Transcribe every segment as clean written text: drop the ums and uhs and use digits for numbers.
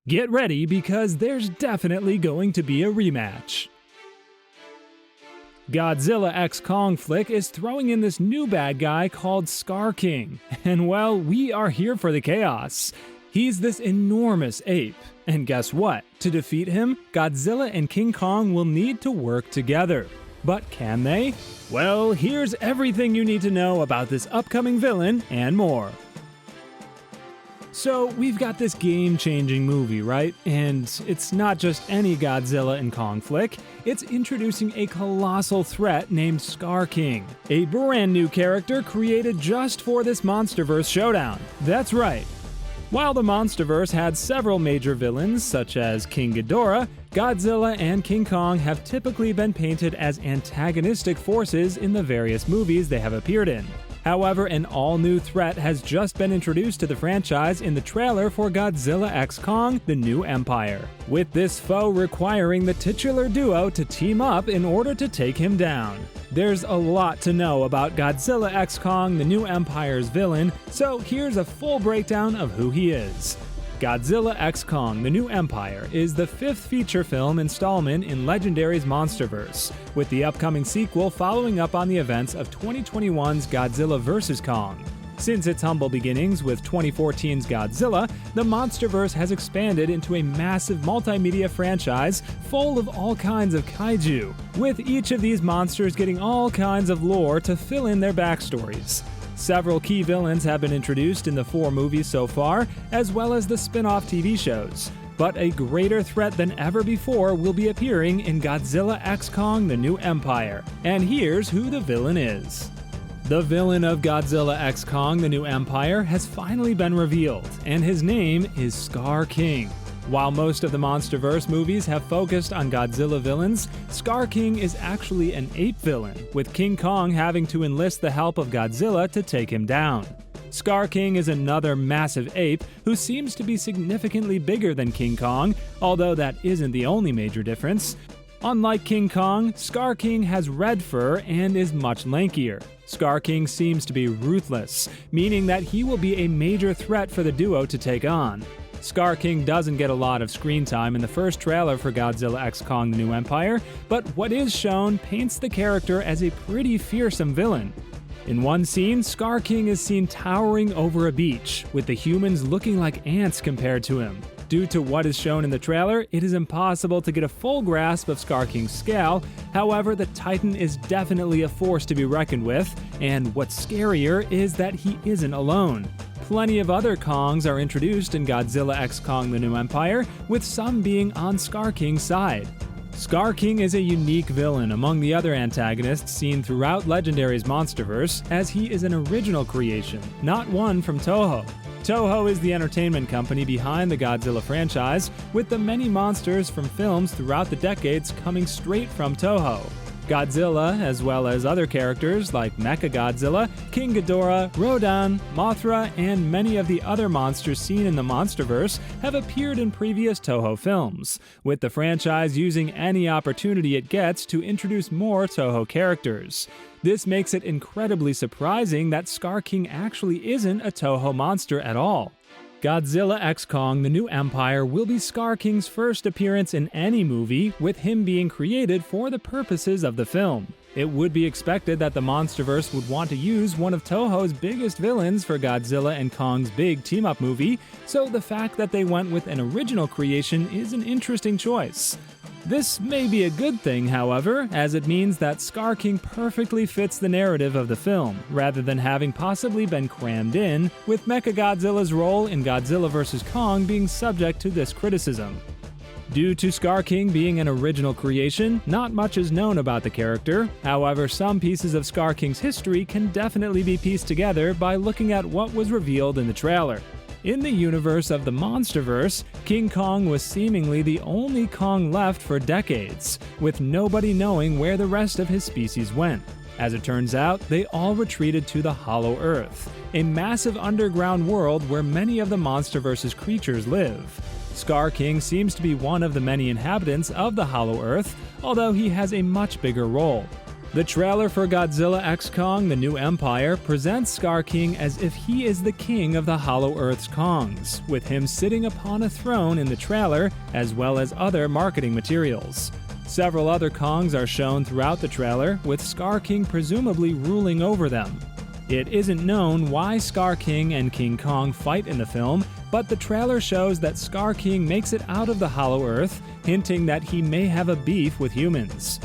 Get ready because there's definitely going to be a rematch. Godzilla x Kong flick is throwing in this new bad guy called Skar King, and well, we are here for the chaos. He's this enormous ape, and guess what? To defeat him, Godzilla and King Kong will need to work together. But can they? Well, here's everything you need to know about this upcoming villain and more. So, we've got this game-changing movie, right? And it's not just any Godzilla and Kong flick, it's introducing a colossal threat named Skar King, a brand new character created just for this Monsterverse showdown. That's right. While the Monsterverse had several major villains, such as King Ghidorah, Godzilla and King Kong have typically been painted as antagonistic forces in the various movies they have appeared in. However, an all-new threat has just been introduced to the franchise in the trailer for Godzilla x Kong: The New Empire, with this foe requiring the titular duo to team up in order to take him down. There's a lot to know about Godzilla x Kong: The New Empire's villain, so here's a full breakdown of who he is. Godzilla x Kong: The New Empire is the fifth feature film installment in Legendary's Monsterverse, with the upcoming sequel following up on the events of 2021's Godzilla vs. Kong. Since its humble beginnings with 2014's Godzilla, the Monsterverse has expanded into a massive multimedia franchise full of all kinds of kaiju, with each of these monsters getting all kinds of lore to fill in their backstories. Several key villains have been introduced in the 4 movies so far, as well as the spin-off TV shows. But a greater threat than ever before will be appearing in Godzilla x Kong: The New Empire. And here's who the villain is. The villain of Godzilla x Kong: The New Empire has finally been revealed, and his name is Skar King. While most of the Monsterverse movies have focused on Godzilla villains, Skar King is actually an ape villain, with King Kong having to enlist the help of Godzilla to take him down. Skar King is another massive ape who seems to be significantly bigger than King Kong, although that isn't the only major difference. Unlike King Kong, Skar King has red fur and is much lankier. Skar King seems to be ruthless, meaning that he will be a major threat for the duo to take on. Skar King doesn't get a lot of screen time in the first trailer for Godzilla x Kong: The New Empire, but what is shown paints the character as a pretty fearsome villain. In one scene, Skar King is seen towering over a beach, with the humans looking like ants compared to him. Due to what is shown in the trailer, it is impossible to get a full grasp of Skar King's scale. However, the Titan is definitely a force to be reckoned with, and what's scarier is that he isn't alone. Plenty of other Kongs are introduced in Godzilla x Kong: The New Empire, with some being on Skar King's side. Skar King is a unique villain among the other antagonists seen throughout Legendary's Monsterverse, as he is an original creation, not one from Toho. Toho is the entertainment company behind the Godzilla franchise, with the many monsters from films throughout the decades coming straight from Toho. Godzilla, as well as other characters like Mechagodzilla, King Ghidorah, Rodan, Mothra, and many of the other monsters seen in the Monsterverse have appeared in previous Toho films, with the franchise using any opportunity it gets to introduce more Toho characters. This makes it incredibly surprising that Skar King actually isn't a Toho monster at all. Godzilla x Kong: The New Empire will be Skar King's first appearance in any movie, with him being created for the purposes of the film. It would be expected that the Monsterverse would want to use one of Toho's biggest villains for Godzilla and Kong's big team-up movie, so the fact that they went with an original creation is an interesting choice. This may be a good thing, however, as it means that Skar King perfectly fits the narrative of the film, rather than having possibly been crammed in, with Mechagodzilla's role in Godzilla vs. Kong being subject to this criticism. Due to Skar King being an original creation, not much is known about the character. However, some pieces of Skar King's history can definitely be pieced together by looking at what was revealed in the trailer. In the universe of the Monsterverse, King Kong was seemingly the only Kong left for decades, with nobody knowing where the rest of his species went. As it turns out, they all retreated to the Hollow Earth, a massive underground world where many of the Monsterverse's creatures live. Skar King seems to be one of the many inhabitants of the Hollow Earth, although he has a much bigger role. The trailer for Godzilla x Kong: The New Empire presents Skar King as if he is the king of the Hollow Earth's Kongs, with him sitting upon a throne in the trailer, as well as other marketing materials. Several other Kongs are shown throughout the trailer, with Skar King presumably ruling over them. It isn't known why Skar King and King Kong fight in the film, but the trailer shows that Skar King makes it out of the Hollow Earth, hinting that he may have a beef with humans.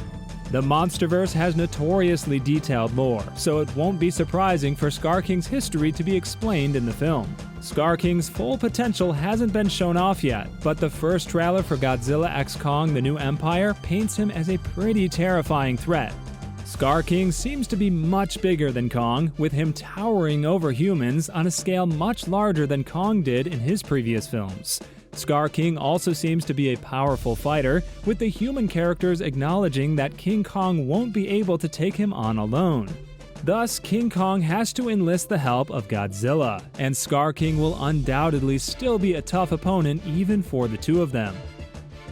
The Monsterverse has notoriously detailed lore, so it won't be surprising for Skar King's history to be explained in the film. Skar King's full potential hasn't been shown off yet, but the first trailer for Godzilla x Kong: The New Empire paints him as a pretty terrifying threat. Skar King seems to be much bigger than Kong, with him towering over humans on a scale much larger than Kong did in his previous films. Skar King also seems to be a powerful fighter, with the human characters acknowledging that King Kong won't be able to take him on alone. Thus, King Kong has to enlist the help of Godzilla, and Skar King will undoubtedly still be a tough opponent even for the two of them.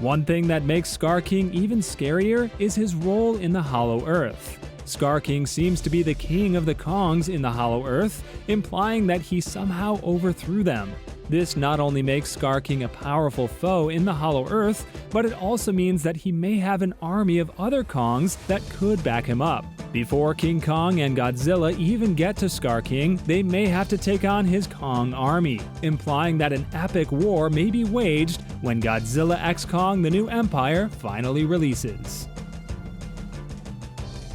One thing that makes Skar King even scarier is his role in the Hollow Earth. Skar King seems to be the king of the Kongs in the Hollow Earth, implying that he somehow overthrew them. This not only makes Skar King a powerful foe in the Hollow Earth, but it also means that he may have an army of other Kongs that could back him up. Before King Kong and Godzilla even get to Skar King, they may have to take on his Kong army, implying that an epic war may be waged when Godzilla x Kong: The New Empire finally releases.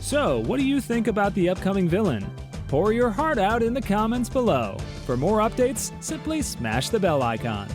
So, what do you think about the upcoming villain? Pour your heart out in the comments below. For more updates, simply smash the bell icon.